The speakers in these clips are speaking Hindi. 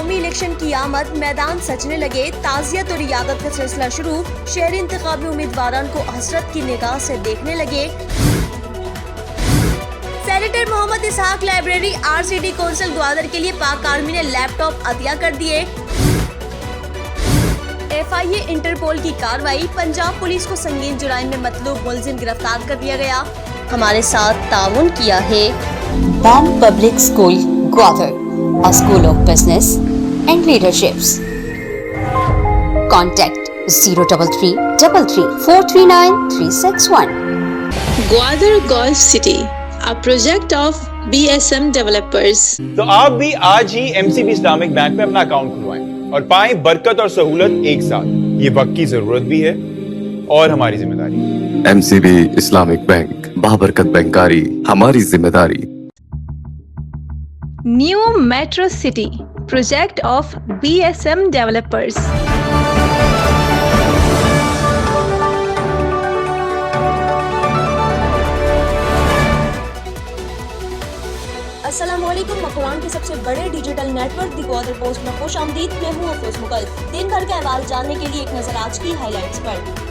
कौमी इलेक्शन की आमद, मैदान सजने लगे, ताज़ियत और इयादत का सिलसिला शुरू, शहरी इंतखाबी उम्मीदवारों को हसरत की निगाह से देखने लगे। सेनेटर मोहम्मद इसहाक लाइब्रेरी आरसीडी कौंसिल ग्वादर के लिए पाक आर्मी ने लैपटॉप अतिया कर दिए। FIA इंटरपोल की कार्रवाई, पंजाब पुलिस को संगीन जुराइम में मतलूब मुलजिम गिरफ्तार कर लिया गया। हमारे साथ ताउन किया है BAM Public School, Gwadar, a school of business and leaderships. Contact 033 33 439 361. Gwadar Golf City, a project of BSM developers. तो आप भी आज ही MCB इस्लामिक बैंक में अपना अकाउंट खुलवाएं और पाएं बरकत और सहूलत एक साथ। ये वक्त की जरूरत भी है और हमारी जिम्मेदारी। MCB इस्लामिक बैंक, बाबरकत बैंकारी हमारी जिम्मेदारी। New Metro City, project of BSM developers. अस्सलामुअलैकुम। मकरान के सबसे बड़े डिजिटल नेटवर्क दी ग्वादर पोस्ट में खुश आमदीद। मैं हूँ अफरोज मुगल। दिन भर के अहवाल जानने के लिए एक नजर आज की हाइलाइट्स पर।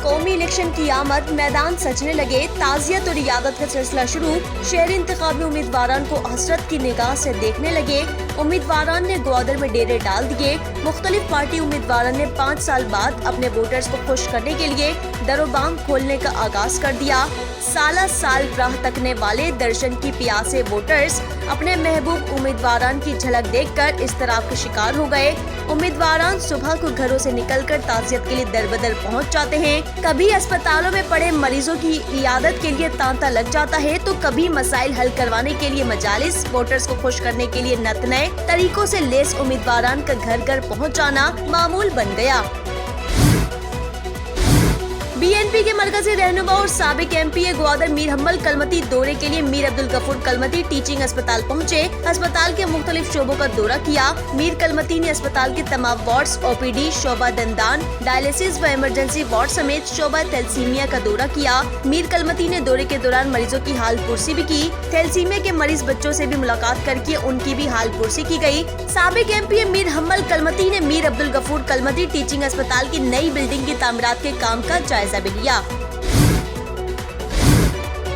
कौमी इलेक्शन की आमद, मैदान सजने लगे, ताज़ियत और इयादत का सिलसिला शुरू, शहरी इंतखाबी उम्मीदवारों को हसरत की निगाह से देखने लगे। उम्मीदवारों ने ग्वादर में डेरे डाल दिए। मुख्तलिफ पार्टी उम्मीदवारों ने 5 साल बाद अपने वोटर्स को खुश करने के लिए दरोबाम खोलने का आगाज कर दिया। साल राह तकने वाले दर्शन की प्यासे वोटर्स अपने महबूब उम्मीदवारों की झलक देखकर इज़्तिराब के शिकार हो गए। उम्मीदवार सुबह को घरों से निकलकर ताज़ियत के लिए दर बदर पहुंच जाते हैं। कभी अस्पतालों में पड़े मरीजों की इयादत के लिए तांता लग जाता है, तो कभी मसाइल हल करवाने के लिए मजालिस, वोटर्स को खुश करने के लिए नत नए तरीकों से लेस उम्मीदवारां का घर घर पहुँच जाना मामूल बन गया। BNP के मरकजी रहनुमा और साबिक MP ग्वादर मीर हम्मल कलमती दौरे के लिए मीर अब्दुल गफूर कलमती टीचिंग अस्पताल पहुंचे। अस्पताल के मुख्तलिफ शोबों का दौरा किया। मीर कलमती ने अस्पताल के तमाम वार्ड्स, OPD, शोबा दंदान, डायलिसिस व इमरजेंसी वार्ड समेत शोबा थैलेसीमिया का दौरा किया। मीर कलमती ने दौरे के दौरान मरीजों की हाल पुरसी भी की। थैलेसीमिया के मरीज बच्चों से भी मुलाकात करके उनकी भी हाल पुरसी की गयी। साबिक MP मीर हम्मल कलमती ने मीर अब्दुल गफूर कलमती टीचिंग अस्पताल की नई बिल्डिंग की तामीरात के काम का जायजा भी लिया।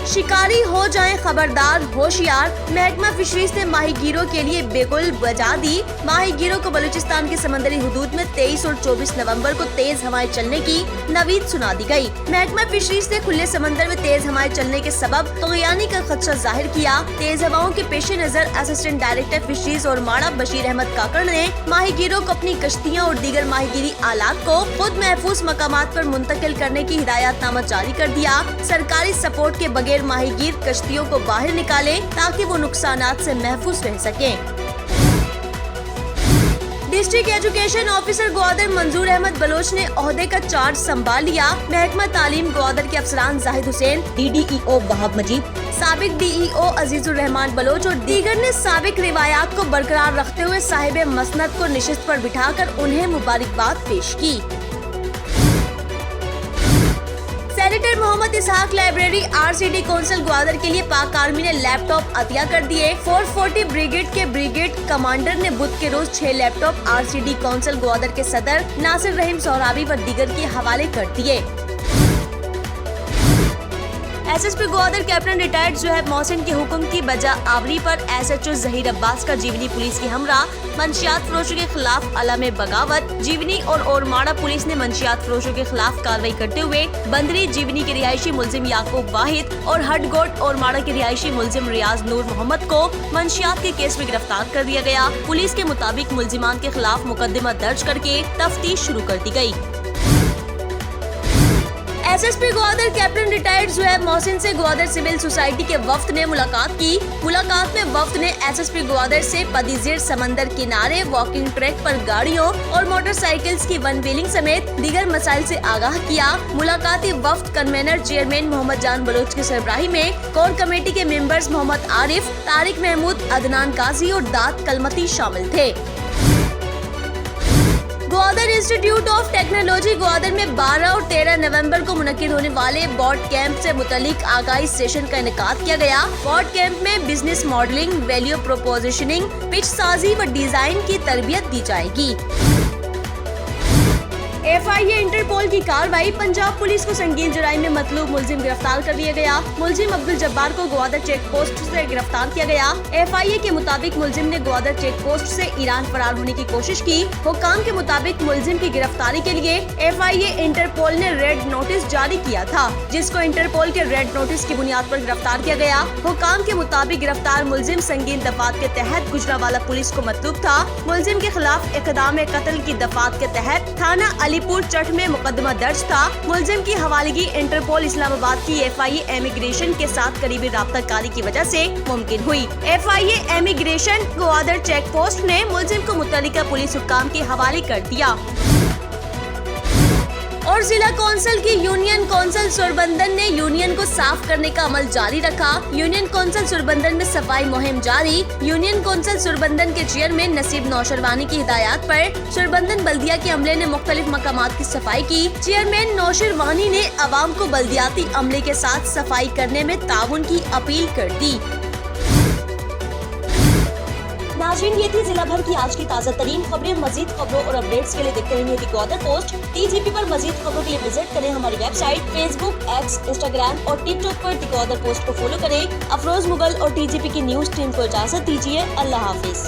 शिकारी हो जाएं खबरदार, होशियार, महकमा फिशरीज ने माहीगीरों के लिए बेगुल बजा दी। माहीगीरों को बलूचिस्तान की समंदरी हुदूद में 23 और 24 नवंबर को तेज हवाएं चलने की नवीद सुना दी गई। महकमा फिशरीज ने खुले समंदर में तेज हवाएं चलने के सबब तग़यानी का खदशा जाहिर किया। तेज हवाओं के पेश नजर असिस्टेंट डायरेक्टर फिशरीज और माड़ा बशीर अहमद काकड़ ने माहीगीरों को अपनी कश्तियाँ और दीगर माहीगीरी आलात को खुद महफूज मकामात पर मुंतकिल करने की हिदायतनामा जारी कर दिया। सरकारी सपोर्ट के बगैर माहीगीर कश्तियों को बाहर निकालें ताकि वो नुकसानात से महफूज रह सकें। डिस्ट्रिक्ट एजुकेशन ऑफिसर ग्वादर मंजूर अहमद बलोच ने ओहदे का चार्ज संभाल लिया। महकमा तालीम ग्वादर के अफसरान जाहिद हुसैन, DDEO वहाब मजीद, साबिक DEO अजीजुर रहमान बलोच और दीगर ने साबिक रिवायात को बरकरार रखते हुए साहिब मसनद को निशिस्त पर बिठाकर उन्हें मुबारकबाद पेश की। सेनेटर मोहम्मद इसहाक लाइब्रेरी आरसीडी कौंसिल ग्वादर के लिए पाक आर्मी ने लैपटॉप अतिया कर दिए। 440 ब्रिगेड के ब्रिगेड कमांडर ने बुध के रोज 6 लैपटॉप आरसीडी कौंसिल ग्वादर के सदर नासिर रहीम सोहराबी व दीगर के हवाले कर दिए। SSP Gwadar captain retired Zuhaib Mohsin के हुक्म की बजा आवरी पर SHO जहीर अब्बास का जीवनी पुलिस के हमरा मंशियात फरोशों के खिलाफ अलम बगावत। जीवनी और ओरमाड़ा पुलिस ने मंशियात फरोशों के खिलाफ कार्रवाई करते हुए बंदरी जीवनी के रिहायशी मुलजिम याकूब वाहिद और हडगोट ओरमाड़ा के रिहायशी मुलजिम रियाज नूर मोहम्मद को मंशियात के केस में गिरफ्तार कर दिया गया। पुलिस के मुताबिक मुलजिमान के खिलाफ मुकदमा दर्ज करके तफ्तीश शुरू कर दी गयी। SSP Gwadar captain retired Zuhaib Mohsin से ग्वादर सिविल सोसाइटी के वफ्द ने मुलाकात की। मुलाकात में वफ्द ने SSP ग्वादर से पदीजीर समंदर किनारे वॉकिंग ट्रैक पर गाड़ियों और मोटरसाइकिल्स की वन व्हीलिंग समेत दीगर मसाइल से आगाह किया। मुलाकाती वफ्द कन्वेनर चेयरमैन मोहम्मद जान बलोच की सरबराही में कोर कमेटी के मेंबर्स मोहम्मद आरिफ, तारिक महमूद, अदनान काजी और दाद कलमती शामिल थे। Gwadar institute of technology Gwadar में 12 और 13 नवंबर को मुनक्किद होने वाले बॉट कैंप से मुतालिक आगाही सेशन का इनेकाद किया गया। बॉट कैंप में बिजनेस मॉडलिंग, वैल्यू प्रोपोजिशनिंग, पिच साजी व डिजाइन की तरबियत दी जाएगी। FIA इंटरपोल की कार्रवाई, पंजाब पुलिस को संगीन जुराइम में मतलूब मुलजिम गिरफ्तार कर लिया गया। मुलजिम अब्दुल जब्बार को ग्वादर चेक पोस्ट से गिरफ्तार किया गया। FIA के मुताबिक मुलजिम ने ग्वादर चेक पोस्ट से ईरान फरार होने की कोशिश की। हुकाम के मुताबिक मुलजिम की गिरफ्तारी के लिए FIA इंटरपोल ने रेड नोटिस जारी किया था, जिसको इंटरपोल के रेड नोटिस की बुनियाद पर गिरफ्तार किया गया। हुकाम के मुताबिक गिरफ्तार मुलजिम संगीन दफात के तहत गुजरावाला पुलिस को मतलूब था। मुलजिम के खिलाफ इक़दाम कत्ल की दफात के तहत थाना अलीपुर चट में मुकदमा दर्ज था। मुलजिम की हवालगी इंटरपोल इस्लामाबाद की FIA इमिग्रेशन के साथ करीबी राब्ताकारी की वजह से मुमकिन हुई। FIA immigration Gwadar check post ने मुलजिम को मुतल्लिका पुलिस हुक्काम के हवाले कर दिया। और जिला कौंसिल की यूनियन कौंसिल सुरबंदन ने यूनियन को साफ करने का अमल जारी रखा। यूनियन कौंसिल सुरबंदन में सफाई मुहिम जारी। यूनियन कौंसिल सुरबंदन के चेयरमैन नसीब नौशरवानी की हिदायत पर सुरबंदन बल्दिया के अमले ने मुख्तलिफ मकामात की सफाई की। चेयरमैन नौशरवानी ने अवाम को बल्दियाती अमले के साथ सफाई करने में ताउन की अपील कर दी। नाज़रीन, ये थी जिला भर की आज की ताज़ा तरीन खबरें। मजीद खबरों और अपडेट्स के लिए देखते रहिए दी ग्वादर पोस्ट। TGP पर मजीद खबरों के लिए विजिट करें हमारी वेबसाइट, फेसबुक, एक्स, इंस्टाग्राम और टिकटॉक पर दी ग्वादर पोस्ट को फॉलो करें। अफरोज मुगल और TGP की न्यूज टीम को इजाजत दीजिए। अल्लाह हाफिज।